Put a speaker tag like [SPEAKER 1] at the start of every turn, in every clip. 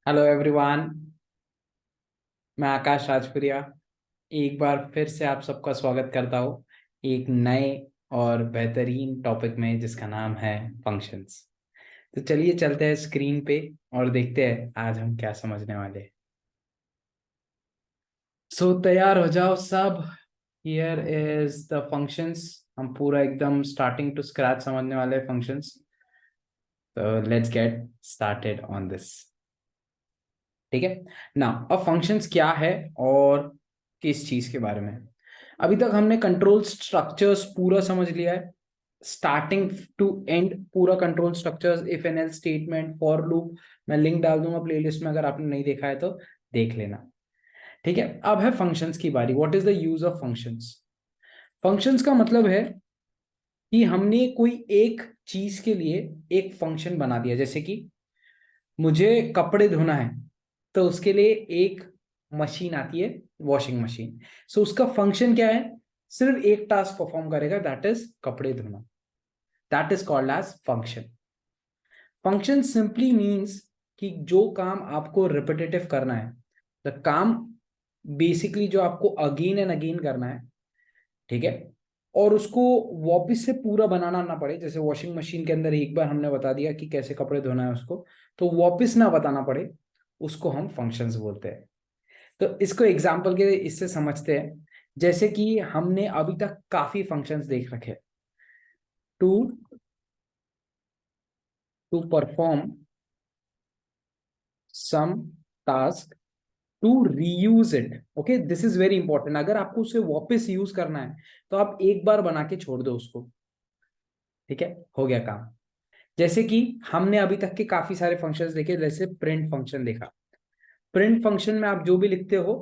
[SPEAKER 1] Hello everyone. मैं आकाश राजपुरिया एक बार फिर से आप सबका स्वागत करता हूँ एक नए और बेहतरीन टॉपिक में जिसका नाम है फंक्शंस। तो चलिए चलते हैं स्क्रीन पे और देखते हैं आज हम क्या समझने वाले हैं। सो तैयार हो जाओ सब। Here is the functions. हम पूरा एकदम स्टार्टिंग टू स्क्रैच समझने वाले हैं फंक्शंस। तो let's get started on this. ठीक है ना। अब फंक्शंस क्या है और किस चीज के बारे में। अभी तक हमने कंट्रोल स्ट्रक्चर्स पूरा समझ लिया है, स्टार्टिंग टू एंड पूरा control structures, if and else statement, for loop. मैं लिंक डाल दूंगा प्लेलिस्ट में, अगर आपने नहीं देखा है तो देख लेना। ठीक है, अब है फंक्शंस की बारी। What is the use of functions. Functions का मतलब है कि हमने कोई एक चीज के लिए एक फंक्शन बना दिया। जैसे कि मुझे कपड़े धोना है, तो उसके लिए एक मशीन आती है, वॉशिंग मशीन। सो उसका फंक्शन क्या है, सिर्फ एक टास्क परफॉर्म करेगा, दैट इज कपड़े धोना। That is called as function. Function simply means कि जो काम आपको रिपीटेटिव करना है, द काम बेसिकली जो आपको अगेन एंड अगेन करना है, ठीक है, और उसको वापस से पूरा बनाना ना पड़े। जैसे वॉशिंग मशीन के अंदर एक बार हमने बता दिया कि कैसे कपड़े धोना है उसको, तो वापस ना बताना पड़े, उसको हम फंक्शंस बोलते हैं। तो इसको एग्जाम्पल के इससे समझते हैं। जैसे कि हमने अभी तक काफी फंक्शंस देख रखे। To to perform some task, to reuse it. Okay, this is very important. अगर आपको उसे वापस यूज करना है तो आप एक बार बना के छोड़ दो उसको। ठीक है, हो गया काम। जैसे कि हमने अभी तक के काफी सारे फंक्शंस देखे, जैसे प्रिंट फंक्शन देखा। प्रिंट फंक्शन में आप जो भी लिखते हो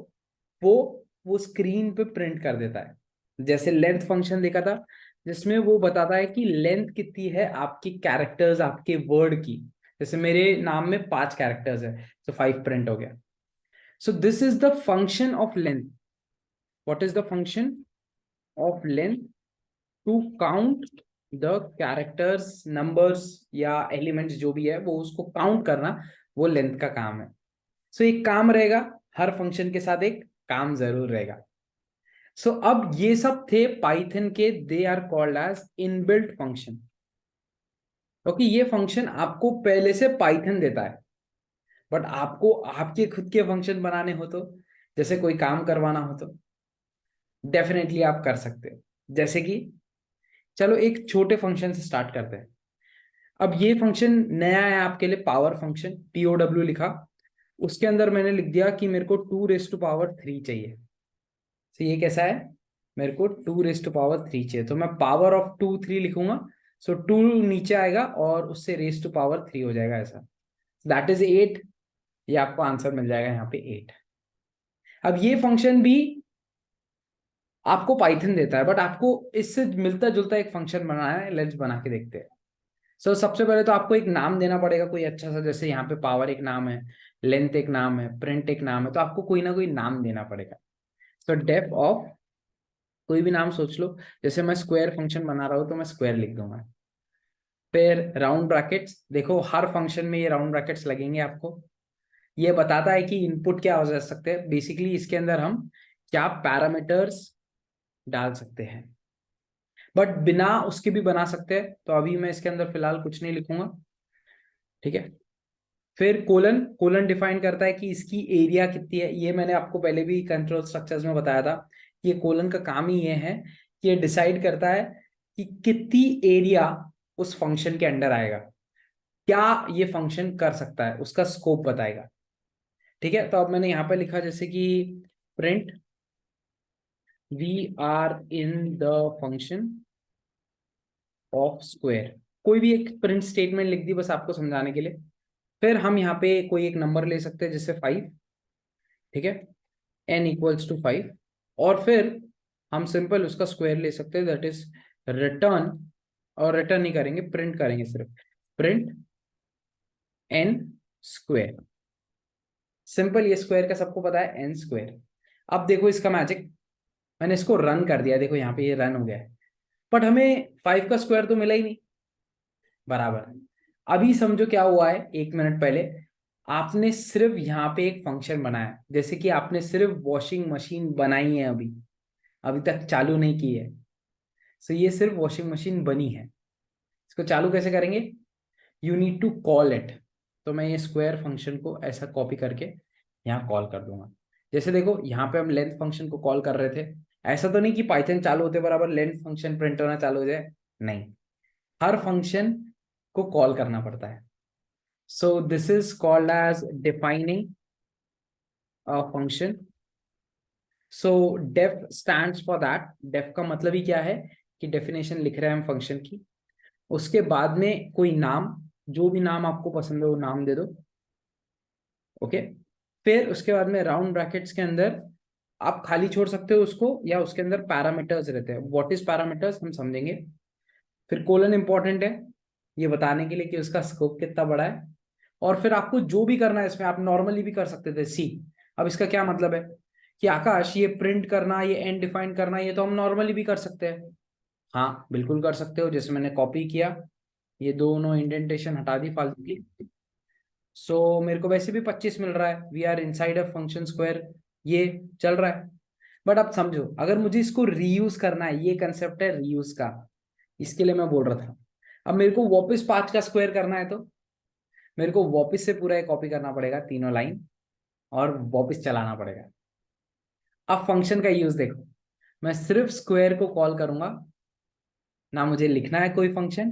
[SPEAKER 1] वो वो स्क्रीन पे प्रिंट कर देता है। जैसे लेंथ फंक्शन देखा था, जिसमें वो बताता है कि लेंथ कितनी है आपकी कैरेक्टर्स, आपके वर्ड की। जैसे मेरे नाम में 5 कैरेक्टर्स है, तो 5 प्रिंट हो गया। So this is the function of length. What is the function of length? To count the characters, numbers या एलिमेंट्स जो भी है, वो उसको काउंट करना, वो लेंथ का काम है। सो एक काम रहेगा, हर फंक्शन के साथ एक काम जरूर रहेगा। अब ये सब थे पाइथन के, they are called as inbuilt function. क्योंकि ये फंक्शन आपको पहले से पाइथन देता है, बट आपको आपके खुद के फंक्शन बनाने हो तो, जैसे कोई काम करवाना हो तो डेफिनेटली आप कर सकते हो। जैसे कि चलो एक छोटे फंक्शन से स्टार्ट करते हैं। अब ये फंक्शन नया है आपके लिए, पावर फंक्शन, POW लिखा। उसके अंदर मैंने लिख दिया कि मेरे को 2⁻³ चाहिए। तो ये कैसा है, मेरे को 2⁻³ चाहिए, तो मैं पावर ऑफ 2 3 लिखूंगा। सो 2 नीचे आएगा और उससे रेज़ टू पावर 3 हो जाएगा, ऐसा। That is 8। ये आपको आंसर मिल जाएगा यहाँ पे 8। अब ये फंक्शन भी आपको पाइथन देता है, बट आपको इससे मिलता जुलता एक फंक्शन बनाना है। लेट्स बना के देखते हैं। सबसे पहले तो आपको एक नाम देना पड़ेगा कोई अच्छा सा। जैसे यहाँ पे पावर एक नाम है, लेंथ एक नाम है, प्रिंट एक नाम है, तो आपको कोई ना कोई नाम देना पड़ेगा। तो डेफ ऑफ कोई भी नाम सोच लो। जैसे मैं स्क्वायर फंक्शन बना रहा हूँ तो मैं स्क्वायर लिख दूंगा। फिर राउंड ब्रैकेट्स, देखो हर फंक्शन में ये राउंड ब्रैकेट्स लगेंगे आपको। ये बताता है कि इनपुट क्या हो जा सकते हैं। बेसिकली इसके अंदर हम क्या पैरामीटर्स डाल सकते हैं, बट बिना उसके भी बना सकते हैं। तो अभी मैं इसके अंदर फिलहाल कुछ नहीं लिखूंगा। ठीक है। फिर कोलन, कोलन डिफाइन करता है कि इसकी एरिया कितनी है। ये मैंने आपको पहले भी कंट्रोल स्ट्रक्चर्स में बताया था। ये कोलन का काम ही ये है कि ये डिसाइड करता है कि कितनी एरिया उस फंक्शन के अंडर आएगा, क्या ये फंक्शन कर सकता है, उसका स्कोप बताएगा। ठीक है, तो अब मैंने यहाँ पे लिखा जैसे कि print we are in the function of square. कोई भी एक प्रिंट स्टेटमेंट लिख दी बस आपको समझाने के लिए। फिर हम यहाँ पे कोई एक नंबर ले सकते हैं, जैसे 5। ठीक है, n = 5। और फिर हम सिंपल उसका स्क्वायर ले सकते हैं, दैट इज रिटर्न। और रिटर्न नहीं करेंगे, प्रिंट करेंगे सिर्फ। Print n²। सिंपल, ये स्क्वायर का सबको पता है, n²। अब देखो इसका मैजिक, मैंने इसको रन कर दिया, देखो यहाँ पे ये रन हो गया है। बट हमें 5 का स्क्वायर तो मिला ही नहीं बराबर। अभी समझो क्या हुआ है, 1 मिनट पहले आपने सिर्फ यहाँ पे एक फंक्शन बनाया, जैसे कि आपने सिर्फ वॉशिंग मशीन बनाई है, अभी अभी तक चालू नहीं की है। सो ये सिर्फ वॉशिंग मशीन बनी है, इसको चालू कैसे करेंगे? You need to call it. तो मैं ये स्क्वायर फंक्शन को ऐसा कॉपी करके यहाँ कॉल कर दूंगा। जैसे देखो यहाँ पे हम लेंथ फंक्शन को कॉल कर रहे थे, ऐसा तो नहीं कि पाइथन चालू होते बराबर लेंथ फंक्शन प्रिंट होना चालू हो जाए, नहीं, हर फंक्शन को कॉल करना पड़ता है। So this is called as defining a function. So def stands for that. Def का मतलब ही क्या है कि डेफिनेशन लिख रहे हैं हम फंक्शन की, उसके बाद में कोई नाम, जो भी नाम आपको पसंद है वो नाम दे दो। ओके, फिर उसके बाद में राउंड ब्रैकेट्स के अंदर आप खाली छोड़ सकते हो उसको, या उसके अंदर पैरामीटर्स रहते हैं। व्हाट इज पैरामीटर्स हम समझेंगे। फिर कोलन इंपॉर्टेंट है ये बताने के लिए कि उसका स्कोप कितना बड़ा है। और फिर आपको जो भी करना है इसमें, आप नॉर्मली भी कर सकते थे सी। अब इसका क्या मतलब है कि आकाश ये प्रिंट करना, ये एंड डिफाइन करना, ये तो हम नॉर्मली भी कर सकते हैं। हाँ बिल्कुल कर सकते हो, जैसे मैंने कॉपी किया, ये दोनों इंडेंटेशन हटा दी फालतू की। सो मेरे को वैसे भी 25 मिल रहा है, we are inside a function square, ये चल रहा है। बट अब समझो, अगर मुझे इसको रीयूज करना है, ये कंसेप्ट है रीयूज का, इसके लिए मैं बोल रहा था। अब मेरे को वापस 5 का स्क्वायर करना है, तो मेरे को वापस से पूरा कॉपी करना पड़ेगा तीनों लाइन, और वापस चलाना पड़ेगा। अब फंक्शन का यूज देखो, मैं सिर्फ स्क्वायर को कॉल करूंगा, ना मुझे लिखना है कोई फंक्शन,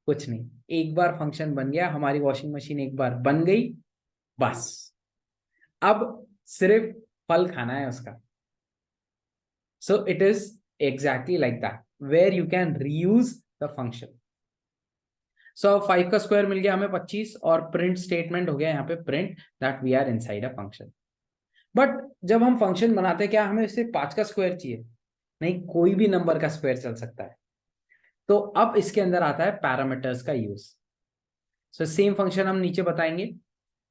[SPEAKER 1] कुछ नहीं। एक बार फंक्शन बन गया, हमारी वॉशिंग मशीन एक बार बन गई, बस अब सिर्फ फल खाना है उसका। So it is exactly like that where you can reuse the function. So 5 का स्क्वायर मिल गया हमें 25, और प्रिंट स्टेटमेंट हो गया यहाँ पे print that we are inside a function. But जब हम फंक्शन बनाते हैं, क्या हमें सिर्फ 5 का स्क्वायर चाहिए? नहीं, कोई भी नंबर का स्क्वायर चल सकता है। तो अब इसके अंदर आता है पैरामीटर्स का यूज। सो सेम फंक्शन हम नीचे बताएंगे,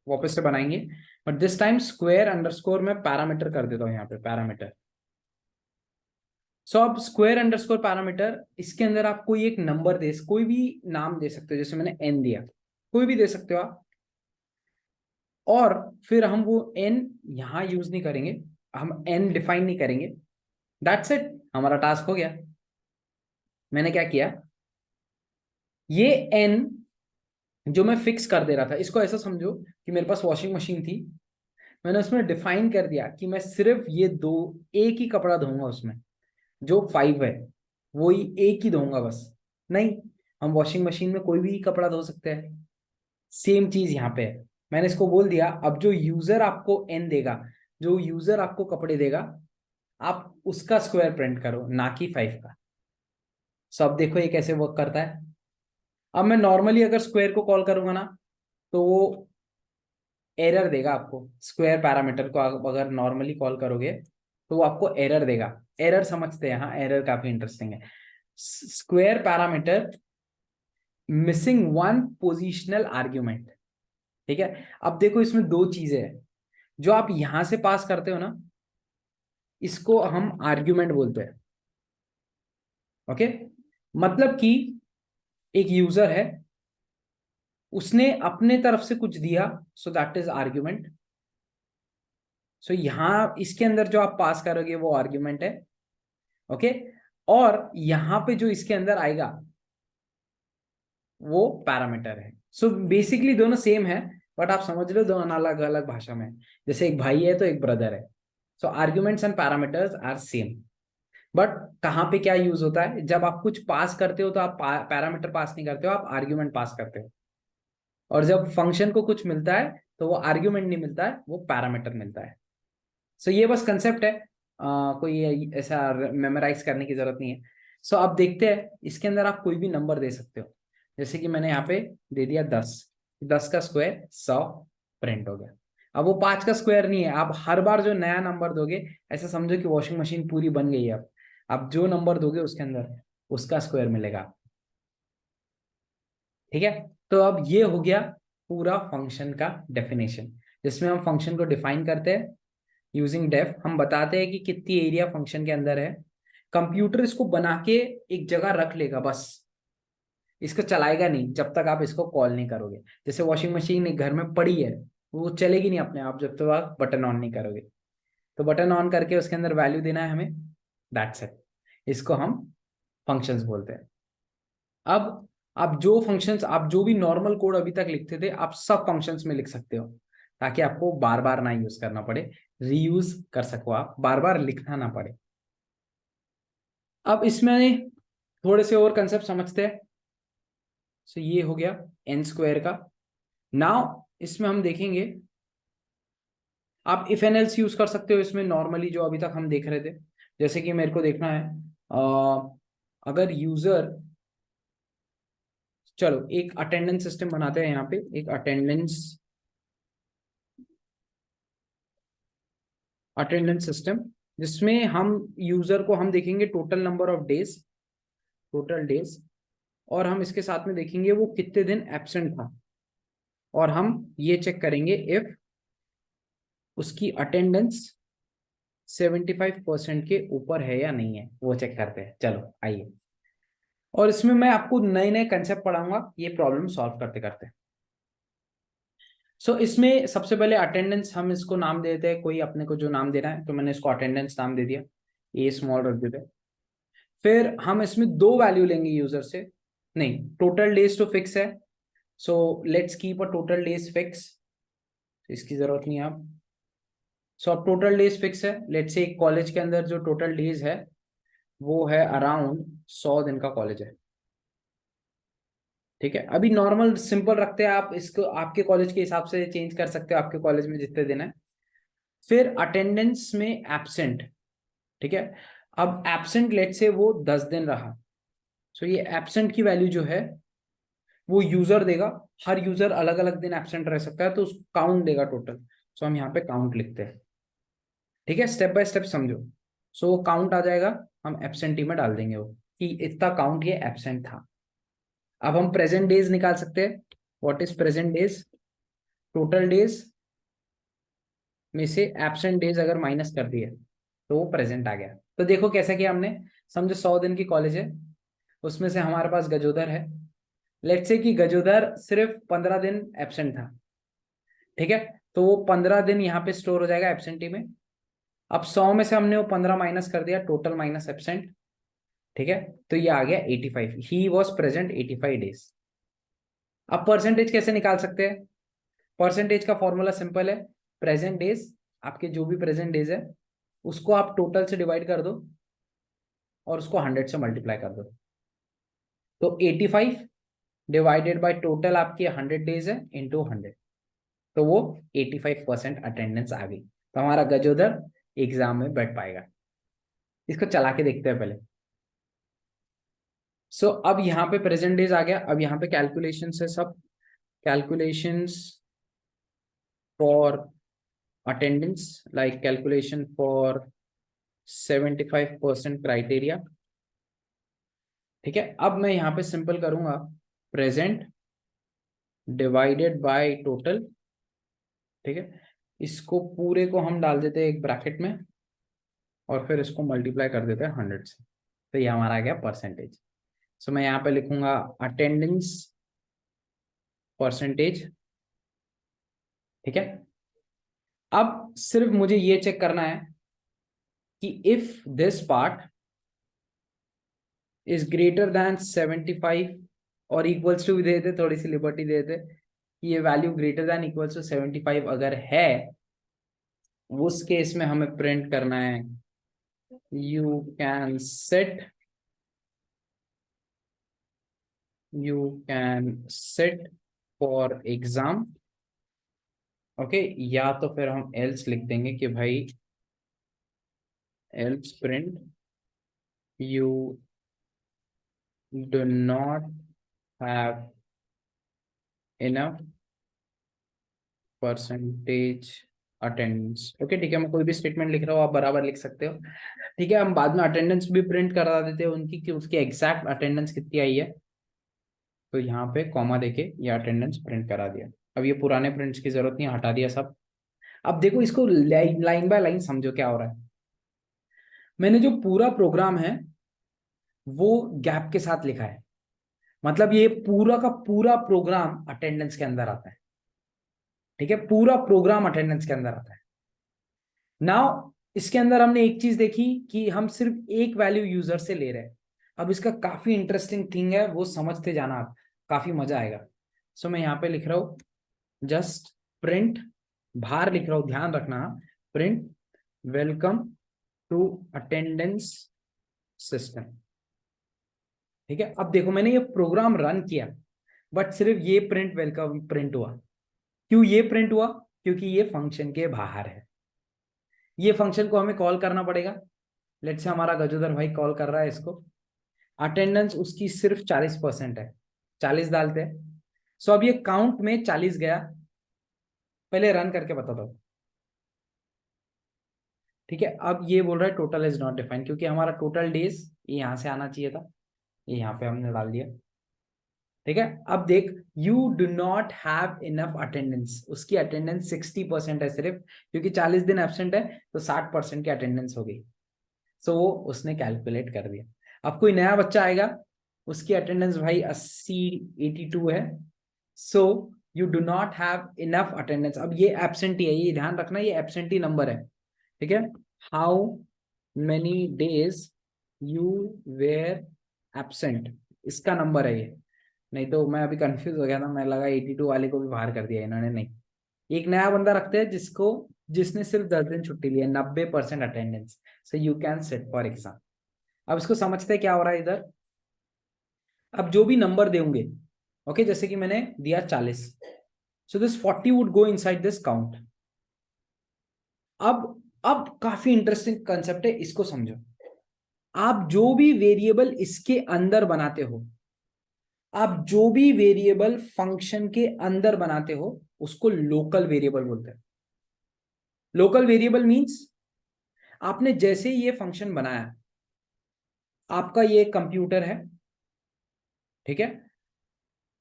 [SPEAKER 1] वापस से बनाएंगे, but this time square underscore में पैरामीटर कर देता हूं यहाँ पे पैरामीटर। सो अब स्क्वायर अंडरस्कोर पैरामीटर, इसके अंदर आप कोई एक नंबर दे, कोई भी नाम दे सकते हो, जैसे मैंने एन दिया, कोई भी दे सकते हो आप। और फिर हम वो एन यहां यूज नहीं करेंगे, हम एन डिफाइन नहीं करेंगे। दैट्स इट, हमारा टास्क हो गया। मैंने क्या किया, ये एन जो मैं फिक्स कर दे रहा था, इसको ऐसा समझो कि मेरे पास वॉशिंग मशीन थी, मैंने उसमें डिफाइन कर दिया कि मैं सिर्फ ये दो, एक ही कपड़ा धोऊंगा उसमें, जो 5 है वो ही एक ही धोऊंगा बस। नहीं, हम वॉशिंग मशीन में कोई भी कपड़ा धो सकते हैं। सेम चीज यहाँ पे है, मैंने इसको बोल दिया अब जो यूजर आपको एन देगा, जो यूजर आपको कपड़े देगा, आप उसका स्क्वायर प्रिंट करो, ना कि 5 का। सो अब देखो ये कैसे वर्क करता है। अब मैं नॉर्मली अगर स्क्वायर को कॉल करूंगा ना, तो वो एरर देगा आपको। स्क्वायर पैरामीटर को आप अगर नॉर्मली कॉल करोगे तो वो आपको एरर देगा। एरर समझते हैं, हाँ एरर काफी इंटरेस्टिंग है। Square parameter missing one positional argument. ठीक है, अब देखो इसमें दो चीजें हैं, जो आप यहां से पास करते हो ना, इसको हम आर्ग्यूमेंट बोलते हैं। ओके, मतलब कि एक यूजर है, उसने अपने तरफ से कुछ दिया, सो दैट इज आर्ग्यूमेंट। सो यहां इसके अंदर जो आप पास करोगे वो आर्ग्यूमेंट है। ओके, और यहां पे जो इसके अंदर आएगा वो पैरामीटर है। सो बेसिकली दोनों सेम है, बट आप समझ लो दोनों अलग अलग भाषा में। जैसे एक भाई है तो एक ब्रदर है। So arguments and parameters are same. But कहाँ पे क्या यूज होता है, जब आप कुछ पास करते हो तो आप पैरामीटर पास नहीं करते हो, आप आर्ग्यूमेंट पास करते हो। और जब फंक्शन को कुछ मिलता है तो वो आर्ग्यूमेंट नहीं मिलता है, वो पैरामीटर मिलता है। सो ये बस कंसेप्ट है, कोई ऐसा मेमोराइज करने की जरूरत नहीं है। सो अब देखते हैं, इसके अंदर आप कोई भी नंबर दे सकते हो, जैसे कि मैंने यहाँ पे दे दिया 10। 10 का स्क्वायर 100 प्रिंट हो गया। अब वो 5 का स्क्वायर नहीं है, आप हर बार जो नया नंबर दोगे, ऐसा समझो कि वॉशिंग मशीन पूरी बन गई है। अब आप जो नंबर दोगे उसके अंदर उसका स्क्वायर मिलेगा। ठीक है, तो अब ये हो गया पूरा फंक्शन का डेफिनेशन, जिसमें हम फंक्शन को डिफाइन करते हैं यूजिंग डेफ। हम बताते हैं कि कितनी एरिया फंक्शन के अंदर है। कंप्यूटर इसको बना के एक जगह रख लेगा बस, इसको चलाएगा नहीं जब तक आप इसको कॉल नहीं करोगे। जैसे वॉशिंग मशीन एक घर में पड़ी है, वो चलेगी नहीं अपने आप जब तक आप बटन ऑन नहीं करोगे। तो बटन ऑन करके उसके अंदर वैल्यू देना है हमें, दैट्स इट। इसको हम फंक्शंस बोलते हैं। अब आप जो फंक्शंस, आप जो भी नॉर्मल कोड अभी तक लिखते थे, आप सब फंक्शंस में लिख सकते हो, ताकि आपको बार बार ना यूज करना पड़े, रीयूज कर सको, आप बार बार लिखना ना पड़े। अब इसमें थोड़े से और कंसेप्ट समझते हैं। सो ये हो गया एन स्क्वायर का। नाउ इसमें हम देखेंगे, आप इफ एन एल्स यूज कर सकते हो इसमें नॉर्मली, जो अभी तक हम देख रहे थे। जैसे कि मेरे को देखना है, अगर यूजर, चलो एक अटेंडेंस सिस्टम बनाते हैं यहाँ पे, एक अटेंडेंस अटेंडेंस सिस्टम, जिसमें हम यूजर को हम देखेंगे total number of days, total days, और हम इसके साथ में देखेंगे वो कितने दिन एब्सेंट था, और हम ये चेक करेंगे इफ उसकी अटेंडेंस 75% के ऊपर है या नहीं है, वो चेक करते हैं। चलो आइए, और इसमें मैं आपको नए नए कंसेप्ट पढ़ाऊंगा ये प्रॉब्लम सॉल्व करते करते। इसमें सबसे पहले अटेंडेंस, हम इसको नाम दे देते हैं, कोई अपने को जो नाम देना है, तो मैंने इसको अटेंडेंस नाम दे दिया, ए स्मॉल रख देते हैं। फिर हम इसमें दो वैल्यू लेंगे यूजर से, नहीं, टोटल डेज तो फिक्स है, so let's keep a total days fix, इसकी जरूरत नहीं है अब। अब टोटल डेज फिक्स है, लेट्स से कॉलेज के अंदर जो टोटल डेज है वो है अराउंड 100 दिन का कॉलेज है। ठीक है, अभी नॉर्मल सिंपल रखते हैं, आप इसको आपके कॉलेज के हिसाब से चेंज कर सकते हो, आपके कॉलेज में जितने दिन है। फिर अटेंडेंस में एब्सेंट, ठीक है, अब एब्सेंट लेट से वो 10 दिन रहा, ये एब्सेंट की वैल्यू जो है वो यूजर देगा, हर यूजर अलग अलग दिन एब्सेंट रह सकता है, तो उसको काउंट देगा टोटल। हम यहाँ पे काउंट लिखते हैं, ठीक है, स्टेप बाय स्टेप समझो। वो काउंट आ जाएगा, हम एब्सेंटी में डाल देंगे वो, कि इतना काउंट ये एब्सेंट था। अब हम प्रेजेंट डेज निकाल सकते हैं, what is present days, total days में से एब्सेंट डेज अगर माइनस कर दिए तो वो प्रेजेंट आ गया। तो देखो कैसा किया हमने, समझो 100 दिन की कॉलेज है, उसमें से हमारे पास गजोदर है, लेट्स से कि गजोदर सिर्फ 15 दिन एब्सेंट था, ठीक है, तो वो 15 दिन यहाँ पे स्टोर हो जाएगा एब्सेंटी में। अब 100 में से हमने वो 15 माइनस कर दिया, टोटल माइनस एब्सेंट, ठीक है, तो ये आ गया 85, ही वॉज प्रेजेंट 85 डेज। अब परसेंटेज कैसे निकाल सकते हैं, परसेंटेज का फॉर्मूला सिंपल है, प्रेजेंट डेज, आपके जो भी प्रेजेंट डेज है उसको आप टोटल से डिवाइड कर दो और उसको 100 से मल्टीप्लाई कर दो, तो 85 डिवाइडेड बाय टोटल आपकी 100 डेज है इंटू 100, तो वो 85% अटेंडेंस आ गई, तो हमारा गजोदर एग्जाम में बैठ पाएगा। इसको चला के देखते हैं पहले। अब यहाँ पे प्रेजेंट डेज आ गया, अब यहाँ पे कैलकुलेशन है सब, calculations for attendance, like calculation for 75% criteria, ठीक है। अब मैं यहाँ पे सिंपल करूंगा, प्रेजेंट डिवाइडेड बाय टोटल, ठीक है, इसको पूरे को हम डाल देते हैं एक ब्रैकेट में, और फिर इसको मल्टीप्लाई कर देते हैं 100 से, तो ये हमारा आ गया परसेंटेज। मैं यहाँ पे लिखूंगा अटेंडेंस परसेंटेज, ठीक है। अब सिर्फ मुझे ये चेक करना है कि if this part is greater than 75 और इक्वल्स टू भी दे देते, थोड़ी सी लिबर्टी दे देते, ये value greater than equals to 75 अगर है, उस केस में हमें प्रिंट करना है you can set, you can set for exam, okay, या तो फिर हम एल्स लिख देंगे कि भाई else print you do not have enough percentage attendance, okay, ठीक है, मैं कोई भी स्टेटमेंट लिख रहा हूँ, आप बराबर लिख सकते हो, ठीक है। हम बाद में अटेंडेंस भी प्रिंट करा देते हैं उनकी, कि उसकी एग्जैक्ट अटेंडेंस कितनी आई है, तो यहाँ पे कॉमा देके ये अटेंडेंस प्रिंट करा दिया। अब ये पुराने प्रिंट्स की जरूरत नहीं, हटा दिया सब। अब देखो इसको लाइन बाय लाइन समझो क्या हो रहा है। मैंने जो पूरा प्रोग्राम है वो गैप के साथ लिखा है, मतलब ये पूरा का पूरा प्रोग्राम अटेंडेंस के अंदर आता है, ठीक है, पूरा प्रोग्राम अटेंडेंस के अंदर आता है। नाउ इसके अंदर हमने एक चीज देखी कि हम सिर्फ एक वैल्यू यूजर से ले रहे हैं। अब इसका काफी इंटरेस्टिंग थिंग है, वो समझते जाना आप, काफी मजा आएगा। सो मैं यहाँ पे लिख रहा हूं जस्ट प्रिंट, बाहर लिख रहा हूं, ध्यान रखना, print welcome to attendance system. ठीक है, अब देखो मैंने ये प्रोग्राम रन किया, बट सिर्फ ये प्रिंट वेलकम प्रिंट हुआ। क्यों ये प्रिंट हुआ? क्योंकि ये फंक्शन के बाहर है। ये फंक्शन को हमें कॉल करना पड़ेगा। लेट्स से हमारा गजोदर भाई कॉल कर रहा है इसको, अटेंडेंस उसकी सिर्फ 40% है, 40 डालते हैं। सो अब ये काउंट में 40 गया, पहले रन करके बता दो। ठीक है, अब ये बोल रहा है टोटल इज नॉट डिफाइंड, क्योंकि हमारा टोटल डेज यहां से आना चाहिए था, ये यहाँ पे हमने डाल दिया। ठीक है, अब देख, you do not have enough attendance, उसकी अटेंडेंस 60% है सिर्फ, क्योंकि 40 दिन एब्सेंट है तो 60% की अटेंडेंस हो गई। सो वो उसने कैलकुलेट कर दिया। अब कोई नया बच्चा आएगा, उसकी अटेंडेंस भाई 80 82 है। So you do not have enough attendance. अब ये एब्सेंटी है, ये ध्यान रखना, ये एब्सेंटी नंबर है। ठीक है, how many days you were absent, इसका नंबर है ये। नहीं तो मैं अभी कंफ्यूज हो गया था, मैं लगा 82 वाले को भी बाहर कर दिया इन्होंने, नहीं। एक नया बंदा रखते हैं जिसको, जिसने सिर्फ 10 दिन छुट्टी ली है, 90% attendance, so you can sit for exam. अब इसको समझते हैं क्या हो रहा है इधर। अब जो भी नंबर देंगे, ओके, जैसे कि मैंने दिया 40, so this 40 would go inside this count. अब काफी इंटरेस्टिंग कंसेप्ट है, इसको समझो। आप जो भी वेरिएबल इसके अंदर बनाते हो, आप जो भी वेरिएबल फंक्शन के अंदर बनाते हो, उसको लोकल वेरिएबल बोलते हैं। लोकल वेरिएबल मींस आपने जैसे ये फंक्शन बनाया, आपका ये कंप्यूटर है, ठीक है,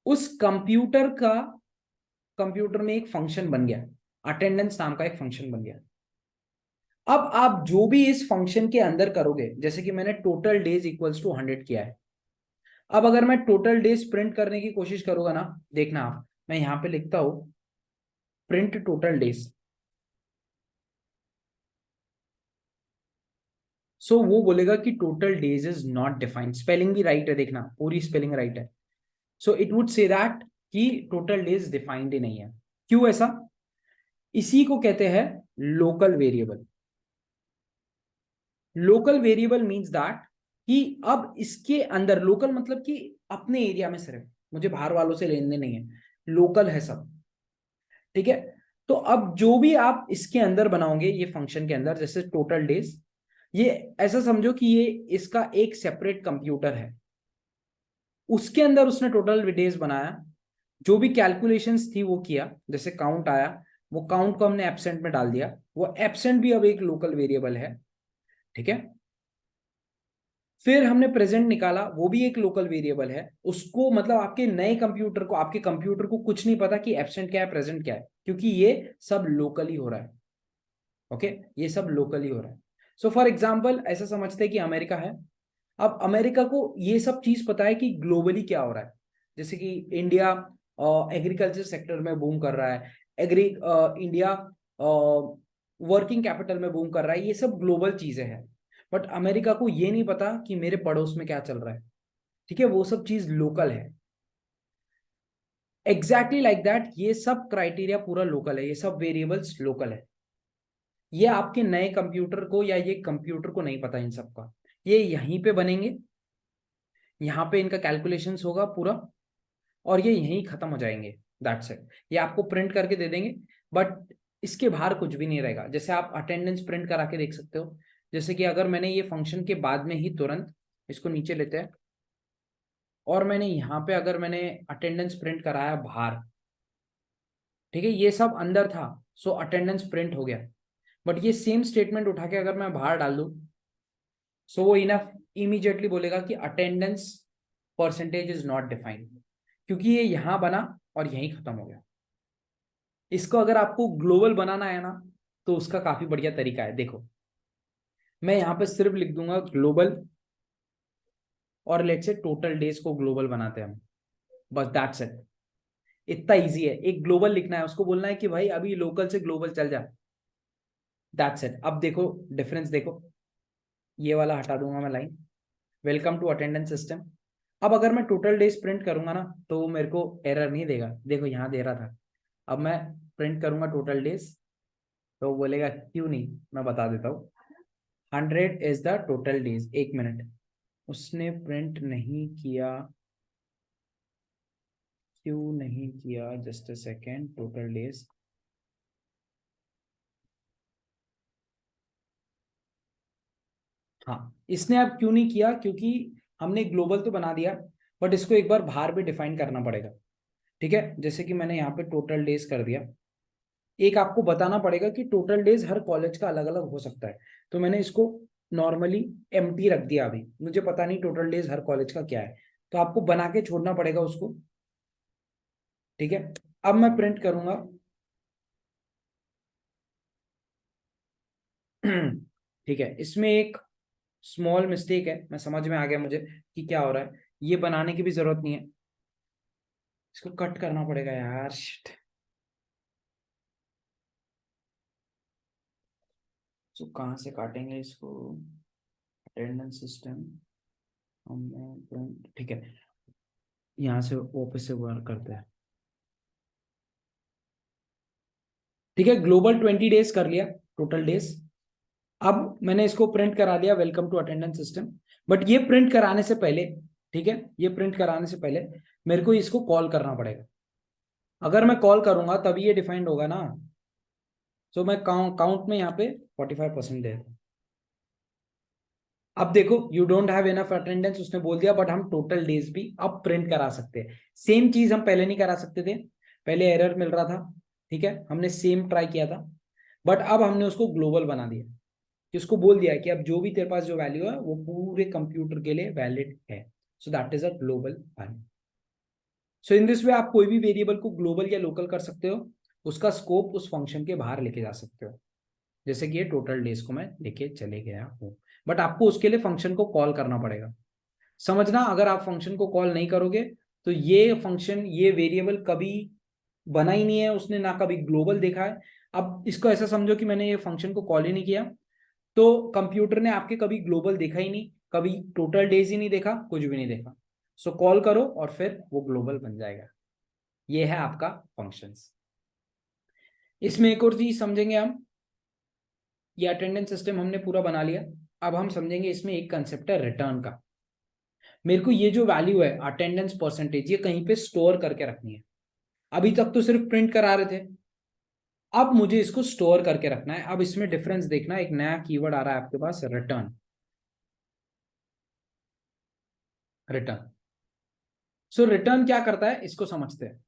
[SPEAKER 1] उस कंप्यूटर में एक फंक्शन बन गया, अटेंडेंस नाम का एक फंक्शन बन गया। अब आप जो भी इस फंक्शन के अंदर करोगे, जैसे कि मैंने टोटल डेज इक्वल्स टू 100 किया है, अब अगर मैं टोटल डेज प्रिंट करने की कोशिश करूंगा ना, देखना आप, मैं यहां पे लिखता हूं प्रिंट टोटल डेज। सो वो बोलेगा कि total days is not defined, spelling भी राइट है, देखना पूरी स्पेलिंग राइट है। So it would say that कि टोटल डेज डिफाइंड ही नहीं है। क्यों ऐसा? इसी को कहते हैं local variable. Local variable means that कि अब इसके अंदर, लोकल मतलब कि अपने एरिया में सिर्फ, मुझे बाहर वालों से लेन देन नहीं है, लोकल है सब। ठीक है, तो अब जो भी आप इसके अंदर बनाओगे, ये फंक्शन के अंदर, जैसे टोटल डेज, ये ऐसा समझो कि ये इसका एक सेपरेट कंप्यूटर है, उसके अंदर उसने टोटल डेज बनाया, जो भी कैलकुलेशंस थी वो किया, जैसे काउंट आया, वो काउंट को हमने एब्सेंट में डाल दिया, वो एब्सेंट भी अब एक लोकल वेरिएबल है। ठीक है, फिर हमने प्रेजेंट निकाला, वो भी एक लोकल वेरिएबल है, उसको मतलब आपके नए कंप्यूटर को, आपके कंप्यूटर को कुछ नहीं पता कि एब्सेंट क्या है प्रेजेंट क्या है, क्योंकि ये सब लोकली हो रहा है। ओके, ये सब लोकली हो रहा है। सो फॉर एग्जाम्पल ऐसा समझते हैं कि अमेरिका है, अब अमेरिका को ये सब चीज पता है कि ग्लोबली क्या हो रहा है। जैसे कि इंडिया एग्रीकल्चर सेक्टर में बूम कर रहा है, इंडिया वर्किंग कैपिटल में बूम कर रहा है, ये सब ग्लोबल चीजें हैं। बट अमेरिका को ये नहीं पता कि मेरे पड़ोस में क्या चल रहा है। ठीक है, वो सब चीज लोकल है। एग्जैक्टली लाइक दैट, ये सब क्राइटेरिया पूरा लोकल है, ये सब वेरिएबल्स लोकल है। ये आपके नए कंप्यूटर को या ये कंप्यूटर को नहीं पता इन सब का। ये यहीं पे बनेंगे, यहाँ पे इनका कैलकुलेशंस होगा पूरा, और ये यहीं खत्म हो जाएंगे। दैट्स इट, ये आपको प्रिंट करके दे देंगे, बट इसके बाहर कुछ भी नहीं रहेगा। जैसे आप अटेंडेंस प्रिंट करा के देख सकते हो, जैसे कि अगर मैंने ये फंक्शन के बाद में ही तुरंत इसको नीचे लेते हैं, और मैंने यहाँ पे अगर मैंने अटेंडेंस प्रिंट कराया बाहर, ठीक है, ये सब अंदर था, सो अटेंडेंस प्रिंट हो गया। बट ये सेम स्टेटमेंट उठा के अगर मैं बाहर डाल दूं, सो वो इनफ इमीडिएटली बोलेगा कि attendance percentage is not defined, क्योंकि ये यहां बना और यहीं खत्म हो गया। इसको अगर आपको ग्लोबल बनाना है ना, तो उसका काफी बढ़िया तरीका है, देखो मैं यहां पे सिर्फ लिख दूंगा ग्लोबल, और लेट्स से टोटल डेज को ग्लोबल बनाते हैं हम, बस दैट्स इट। इतना इजी है, एक ग्लोबल लिखना है, उसको बोलना है कि भाई अभी लोकल से ग्लोबल चल जा, दैट्स इट। अब देखो डिफरेंस देखो, ये वाला हटा दूंगा मैं line, welcome to attendance system. अब अगर मैं टोटल डेज प्रिंट करूंगा ना तो मेरे को एरर नहीं देगा, देखो यहाँ दे रहा था। अब मैं प्रिंट करूंगा टोटल डेज तो बोलेगा क्यों नहीं, मैं बता देता हूँ। 100 इज द टोटल डेज, एक मिनट, उसने प्रिंट नहीं किया, क्यों नहीं किया, just a second, total days. हाँ, इसने अब क्यों नहीं किया, क्योंकि हमने ग्लोबल तो बना दिया, बट इसको एक बार बाहर भी डिफाइन करना पड़ेगा। ठीक है, जैसे कि मैंने यहाँ पे टोटल डेज कर दिया, एक आपको बताना पड़ेगा कि टोटल डेज हर कॉलेज का अलग अलग हो सकता है, तो मैंने इसको नॉर्मली एम्प्टी रख दिया, अभी मुझे पता नहीं टोटल डेज हर कॉलेज का क्या है, तो आपको बना के छोड़ना पड़ेगा उसको। ठीक है, अब मैं प्रिंट करूंगा। ठीक है, इसमें एक स्मॉल मिस्टेक है, मैं समझ में आ गया मुझे कि क्या हो रहा है, ये बनाने की भी जरूरत नहीं है, इसको कट करना पड़ेगा यार, शिट। तो कहाँ से काटेंगे इसको, अटेंडेंस सिस्टम, ठीक है, यहाँ से वापस से वर्क करते हैं। ठीक है, ग्लोबल 20 डेज कर लिया, टोटल डेज। अब मैंने इसको प्रिंट करा दिया, welcome to attendance system. But ये प्रिंट कराने से पहले, ठीक है, ये प्रिंट कराने से पहले मेरे को इसको कॉल करना पड़ेगा। अगर मैं कॉल करूंगा तभी ये डिफाइंड होगा ना, तो मैं काउंट में यहाँ पे 45% दे दूं। अब देखो, you don't have enough attendance उसने बोल दिया, बट हम टोटल डेज भी अब प्रिंट करा सकते हैं। सेम चीज हम पहले नहीं करा सकते थे, पहले एरर मिल रहा था। ठीक है, हमने सेम ट्राई किया था, बट अब हमने उसको ग्लोबल बना दिया, कि उसको बोल दिया कि अब जो भी तेरे पास जो वैल्यू है वो पूरे कंप्यूटर के लिए वैलिड है, so that is a global value. So in this way आप कोई भी वेरिएबल को ग्लोबल या लोकल कर सकते हो, उसका स्कोप उस फंक्शन के बाहर लेके जा सकते हो, जैसे कि ये टोटल डेज को मैं लेके चले गया हूँ। बट आपको उसके लिए फंक्शन को कॉल करना पड़ेगा। समझना, अगर आप फंक्शन को कॉल नहीं करोगे तो ये फंक्शन, ये वेरिएबल कभी बना ही नहीं है उसने, ना कभी ग्लोबल देखा है। अब इसको ऐसा समझो कि मैंने ये फंक्शन को कॉल ही नहीं किया, तो कंप्यूटर ने आपके कभी ग्लोबल देखा ही नहीं, कभी टोटल डेज ही नहीं देखा, कुछ भी नहीं देखा। सो कॉल करो और फिर वो ग्लोबल बन जाएगा। ये है आपका फंक्शंस। इसमें एक और चीज समझेंगे हम, ये अटेंडेंस सिस्टम हमने पूरा बना लिया। अब हम समझेंगे इसमें एक कंसेप्ट है रिटर्न का। मेरे को ये जो वैल्यू है अटेंडेंस परसेंटेज, ये कहीं पे स्टोर करके रखनी है। अभी तक तो सिर्फ प्रिंट करा रहे थे, अब मुझे इसको स्टोर करके रखना है। अब इसमें डिफरेंस देखना, एक नया कीवर्ड आ रहा है आपके पास, रिटर्न। रिटर्न, सो रिटर्न क्या करता है इसको समझते हैं।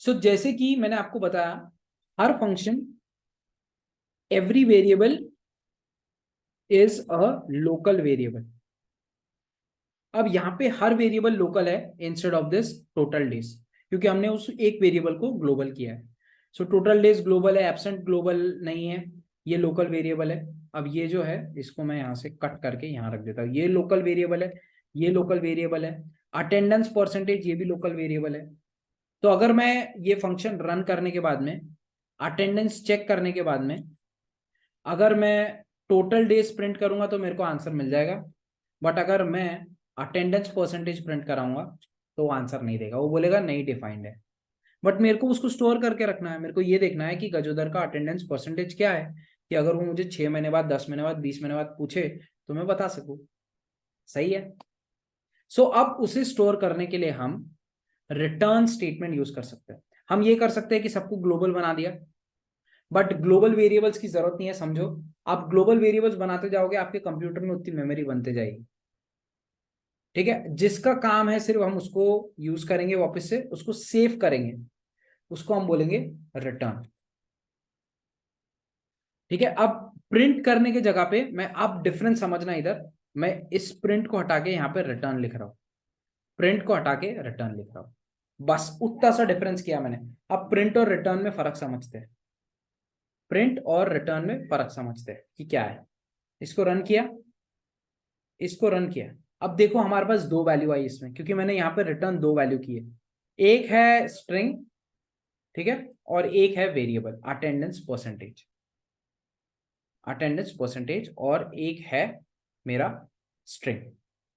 [SPEAKER 1] सो जैसे कि मैंने आपको बताया, हर function, every variable is a local variable. अब यहाँ पे हर वेरिएबल लोकल है instead of this total days, क्योंकि हमने उस एक वेरिएबल को ग्लोबल किया है। सो टोटल डेज ग्लोबल है, एब्सेंट ग्लोबल नहीं है, ये लोकल वेरिएबल है। अब ये जो है इसको मैं यहाँ से कट करके यहाँ रख देता हूँ, ये लोकल वेरिएबल है, ये लोकल वेरिएबल है। अटेंडेंस परसेंटेज ये भी लोकल वेरिएबल है। तो अगर मैं ये फंक्शन रन करने के बाद में, अटेंडेंस चेक करने के बाद में, अगर मैं टोटल डेज प्रिंट करूंगा तो मेरे को आंसर मिल जाएगा। बट अगर मैं अटेंडेंस परसेंटेज प्रिंट कराऊंगा तो आंसर नहीं देगा, वो बोलेगा नहीं डिफाइंड है। बट मेरे को उसको स्टोर करके रखना है, मेरे को ये देखना है कि गजोदर का अटेंडेंस परसेंटेज क्या है, कि अगर वो मुझे 6 महीने बाद, 10 महीने बाद, 20 महीने बाद पूछे तो मैं बता सकूं। सही है। सो अब उसे स्टोर करने के लिए हम रिटर्न स्टेटमेंट यूज कर सकते हैं। हम ये कर सकते हैं कि सबको ग्लोबल बना दिया, बट ग्लोबल वेरिएबल्स की जरूरत नहीं है, समझो। आप ग्लोबल वेरिएबल्स बनाते जाओगे, आपके कंप्यूटर में उतनी मेमोरी बनते जाएगी। ठीक है, जिसका काम है सिर्फ हम उसको यूज करेंगे, वापस से उसको सेव करेंगे, उसको हम बोलेंगे रिटर्न। ठीक है, अब प्रिंट करने के जगह पे मैं, आप डिफरेंस समझना इधर, मैं इस प्रिंट को हटा के यहाँ पे रिटर्न लिख रहा हूं, प्रिंट को हटा के रिटर्न लिख रहा हूं, बस उतना सा डिफरेंस किया मैंने। अब प्रिंट और रिटर्न में फर्क समझते हैं, प्रिंट और रिटर्न में फर्क समझते हैं कि क्या है। इसको रन किया, इसको रन किया। अब देखो हमारे पास दो वैल्यू आई इसमें, क्योंकि मैंने यहाँ पे रिटर्न दो वैल्यू की है। एक है स्ट्रिंग, ठीक है, और एक है variable attendance percentage, attendance percentage, और एक है मेरा स्ट्रिंग।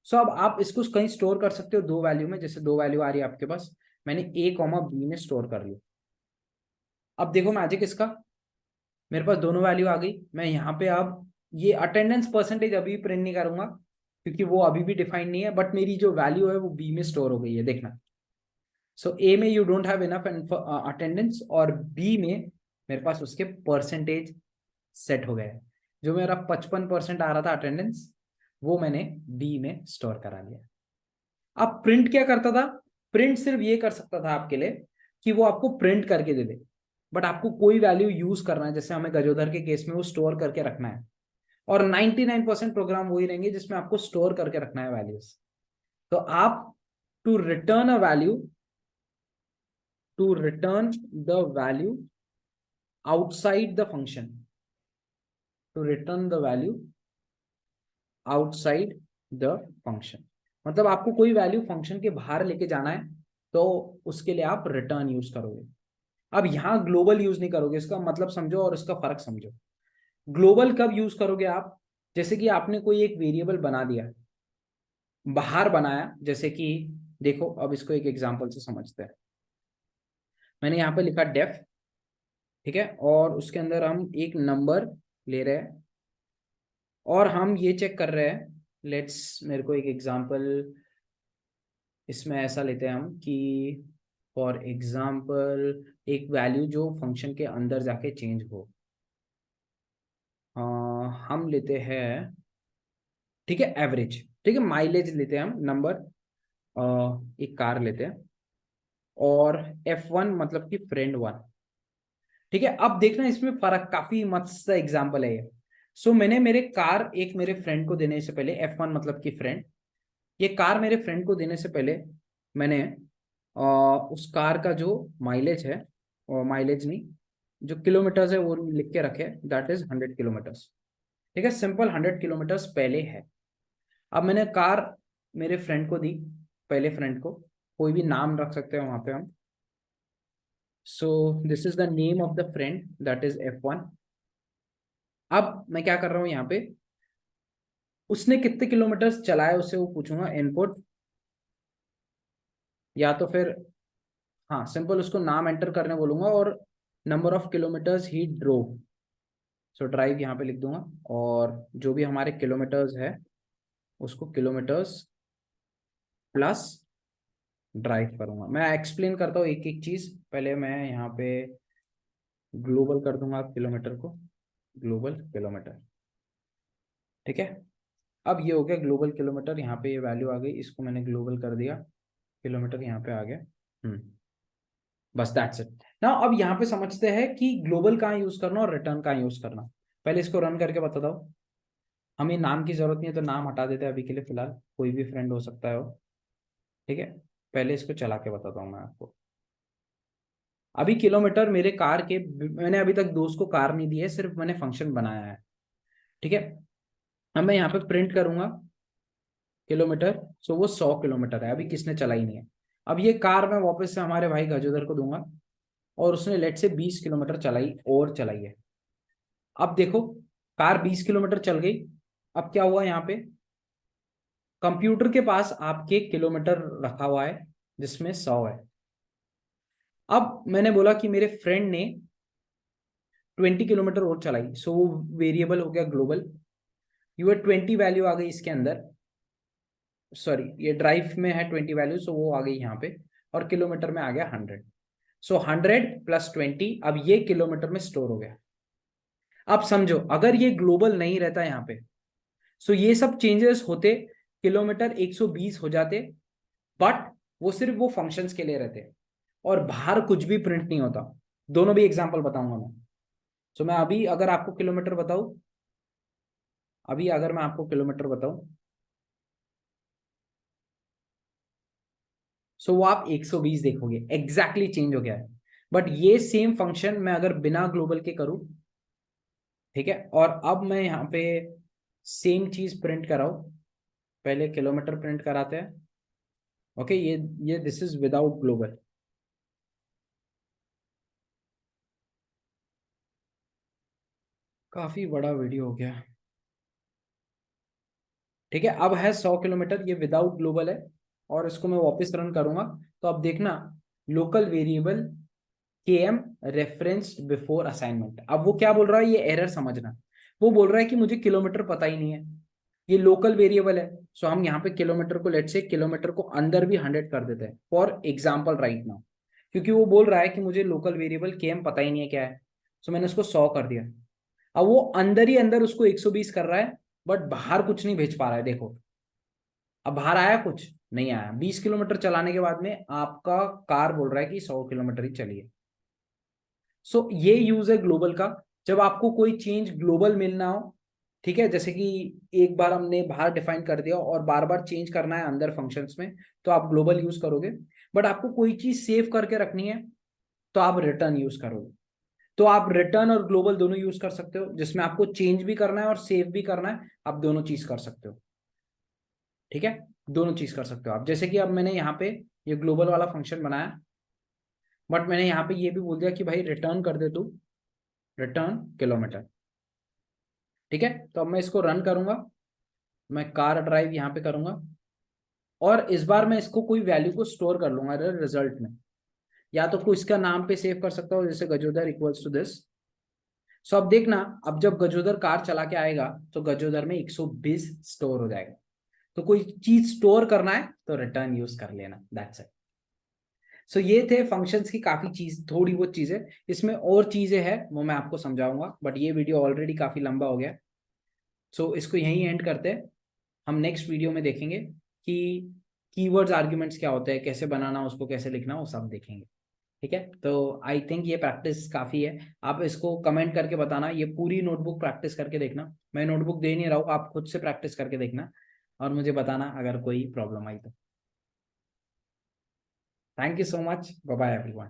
[SPEAKER 1] सो अब आप इसको कहीं स्टोर कर सकते हो दो वैल्यू में, जैसे दो वैल्यू आ रही है आपके पास, मैंने a कॉमा बी में स्टोर कर लिया। अब देखो मैजिक इसका, मेरे पास दोनों वैल्यू आ गई। मैं यहाँ पे अब ये अटेंडेंस परसेंटेज अभी प्रिंट नहीं करूंगा क्योंकि वो अभी भी डिफाइंड नहीं है, बट मेरी जो वैल्यू है वो बी में स्टोर हो गई है, देखना। सो ए में you don't have enough attendance, और बी में मेरे पास उसके परसेंटेज सेट हो गए। जो मेरा 55% आ रहा था अटेंडेंस, वो मैंने बी में स्टोर करा लिया। अब प्रिंट क्या करता था? प्रिंट सिर्फ ये कर सकता था आपके लिए कि वो आपको प्रिंट करके दे दे, बट आपको कोई वैल्यू यूज करना है, जैसे हमें गजोदर के केस में वो स्टोर करके रखना है। और 99% प्रोग्राम वही रहेंगे जिसमें आपको स्टोर करके रखना है वैल्यूज। तो आप to return a value, to return the value outside the function, to return the value outside the function, मतलब आपको कोई वैल्यू फंक्शन के बाहर लेके जाना है तो उसके लिए आप रिटर्न यूज करोगे। अब यहां ग्लोबल यूज नहीं करोगे, इसका मतलब समझो और इसका फर्क समझो। ग्लोबल कब यूज करोगे आप? जैसे कि आपने कोई एक वेरिएबल बना दिया, बाहर बनाया, जैसे कि देखो अब इसको एक एग्जांपल से समझते हैं। मैंने यहाँ पे लिखा डेफ, ठीक है, और उसके अंदर हम एक नंबर ले रहे हैं और हम ये चेक कर रहे हैं, लेट्स, मेरे को एक एग्जांपल इसमें ऐसा लेते हैं हम कि फॉर एग्जांपल एक वैल्यू जो फंक्शन के अंदर जाके चेंज हो। हम लेते हैं, ठीक है, एवरेज, ठीक है, माइलेज लेते हैं हम नंबर, एक कार लेते हैं और F1 मतलब कि फ्रेंड वन, ठीक है। अब देखना इसमें फर्क, काफी मस्त एग्जांपल है ये। सो मैंने मेरे कार एक मेरे फ्रेंड को देने से पहले, F1 मतलब कि फ्रेंड, ये कार मेरे फ्रेंड को देने से पहले मैंने उस कार का जो माइलेज है, और माइलेज नहीं, जो किलोमीटर्स है वो लिख के रखे, दैट इज 100 किलोमीटर्स, ठीक है, सिंपल 100 किलोमीटर्स पहले है। अब मैंने कार मेरे फ्रेंड को दी, पहले फ्रेंड को, कोई भी नाम रख सकते हैं वहां पे हम। सो this is the name of the friend, that is F1। अब मैं क्या कर रहा हूँ यहाँ पे, उसने कितने किलोमीटर्स चलाए उससे वो पूछूंगा इनपुट, या तो फिर हाँ सिंपल उसको नाम एंटर करने बोलूंगा और number of kilometres he drove. So drive यहाँ पे लिख दूंगा, और जो भी हमारे किलोमीटर्स है उसको किलोमीटर्स प्लस ड्राइव करूंगा। मैं एक्सप्लेन करता हूँ एक एक चीज, पहले मैं यहाँ पे ग्लोबल कर दूंगा किलोमीटर को, ग्लोबल किलोमीटर, ठीक है। अब ये हो गया ग्लोबल किलोमीटर, यहाँ पे ये वैल्यू आ गई, इसको मैंने ग्लोबल कर दिया, किलोमीटर यहाँ पे आ गया। बस दैट्स इट ना। अब यहाँ पे समझते हैं कि ग्लोबल कहाँ यूज करना और रिटर्न कहाँ यूज करना। पहले इसको रन करके बताता हूँ। हमें नाम की जरूरत नहीं है तो नाम हटा देते हैं अभी के लिए, फिलहाल कोई भी फ्रेंड हो सकता है वो, ठीक है। पहले इसको चला के बताता हूँ मैं आपको। अभी किलोमीटर मेरे कार के, मैंने अभी तक दोस्त को कार नहीं दी है, सिर्फ मैंने फंक्शन बनाया है, ठीक है। अब मैं यहाँ पे प्रिंट करूंगा किलोमीटर, सो वो 100 किलोमीटर है, अभी किसने चलाई नहीं है। अब ये कार मैं वापस से हमारे भाई गजोदर को दूंगा, और उसने लेट से 20 किलोमीटर चलाई और चलाई है। अब देखो कार 20 किलोमीटर चल गई। अब क्या हुआ यहाँ पे, कंप्यूटर के पास आपके किलोमीटर रखा हुआ है जिसमें 100 है। अब मैंने बोला कि मेरे फ्रेंड ने 20 किलोमीटर और चलाई, सो वो वेरिएबल हो गया ग्लोबल। यूर 20 वैल्यू आ गई इसके अंदर, सॉरी ये ड्राइव में है 20 वैल्यू, सो वो आ गई यहाँ पे, और किलोमीटर में आ गया 100। सो 100 + 20, अब ये किलोमीटर में स्टोर हो गया। अब समझो अगर ये ग्लोबल नहीं रहता यहाँ पे, सो ये सब चेंजेस होते, किलोमीटर 120 हो जाते, बट वो सिर्फ वो फंक्शंस के लिए रहते और बाहर कुछ भी प्रिंट नहीं होता। दोनों भी एग्जांपल बताऊंगा मैं। सो मैं अभी अगर आपको किलोमीटर बताऊं, अभी अगर मैं आपको किलोमीटर बताऊं, सो वो आप 120 देखोगे, एग्जैक्टली चेंज हो गया है। बट ये सेम फंक्शन मैं अगर बिना ग्लोबल के करूं, ठीक है, और अब मैं यहाँ पे सेम चीज प्रिंट कराऊं, पहले किलोमीटर प्रिंट कराते हैं, ओके। ये दिस इज विदाउट ग्लोबल, काफी बड़ा वीडियो हो गया। ठीक है, अब है 100 किलोमीटर, ये विदाउट ग्लोबल है, और इसको मैं वापस रन करूंगा। तो अब देखना, local variable KM referenced before assignment. अब वो क्या बोल रहा है, ये एरर समझना। वो बोल रहा है कि मुझे किलोमीटर पता ही नहीं है, ये लोकल वेरिएबल है। सो हम यहाँ पे किलोमीटर को, लेट से किलोमीटर को अंदर भी 100 कर देते हैं फॉर एग्जाम्पल राइट नाउ, क्योंकि वो बोल रहा है कि मुझे लोकल वेरिएबल KM पता ही नहीं है क्या है। सो मैंने उसको 100 कर दिया। अब वो अंदर ही अंदर उसको 120 कर रहा है, बट बाहर कुछ नहीं भेज पा रहा है। देखो, अब बाहर आया कुछ नहीं आया। 20 किलोमीटर चलाने के बाद में आपका कार बोल रहा है कि 100 किलोमीटर ही चलिए। सो ये यूज है ग्लोबल का, जब आपको कोई चेंज ग्लोबल मिलना हो। ठीक है, जैसे कि एक बार हमने बाहर डिफाइन कर दिया और बार बार चेंज करना है अंदर फंक्शंस में, तो आप ग्लोबल यूज करोगे। बट आपको कोई चीज सेव करके रखनी है, तो आप रिटर्न यूज करोगे। तो आप रिटर्न और ग्लोबल दोनों यूज कर सकते हो, जिसमें आपको चेंज भी करना है और सेव भी करना है, आप दोनों चीज कर सकते हो। ठीक है, दोनों चीज कर सकते हो आप। जैसे कि अब मैंने यहाँ पे ये ग्लोबल वाला फंक्शन बनाया, बट मैंने यहाँ पे ये भी बोल दिया कि भाई रिटर्न कर दे तू, रिटर्न किलोमीटर। ठीक है, तो अब मैं इसको रन करूंगा, मैं कार ड्राइव यहाँ पे करूंगा, और इस बार मैं इसको कोई वैल्यू को स्टोर कर लूंगा रिजल्ट में, या तो कोई इसका नाम पे सेव कर सकता हूँ, जैसे गजोदर इक्वल्स टू दिस। सो अब देखना, अब जब गजोदर कार चला के आएगा तो गजोदर में 120 स्टोर हो जाएगा। तो कोई चीज स्टोर करना है तो रिटर्न यूज कर लेना, दैट्स इट। सो ये थे फंक्शंस की काफी चीज, थोड़ी बहुत चीजें। इसमें और चीजें हैं वो मैं आपको समझाऊंगा, बट ये वीडियो ऑलरेडी काफी लंबा हो गया। सो इसको यहीं एंड करते हैं। हम नेक्स्ट वीडियो में देखेंगे कि कीवर्ड्स आर्ग्यूमेंट्स क्या होते हैं, कैसे बनाना, उसको कैसे लिखना, वो सब देखेंगे। ठीक है, तो आई थिंक ये प्रैक्टिस काफी है। आप इसको कमेंट करके बताना, ये पूरी नोटबुक प्रैक्टिस करके देखना। मैं नोटबुक दे नहीं रहा हूँ, आप खुद से प्रैक्टिस करके देखना और मुझे बताना अगर कोई प्रॉब्लम आई तो। Thank you so much, bye bye everyone.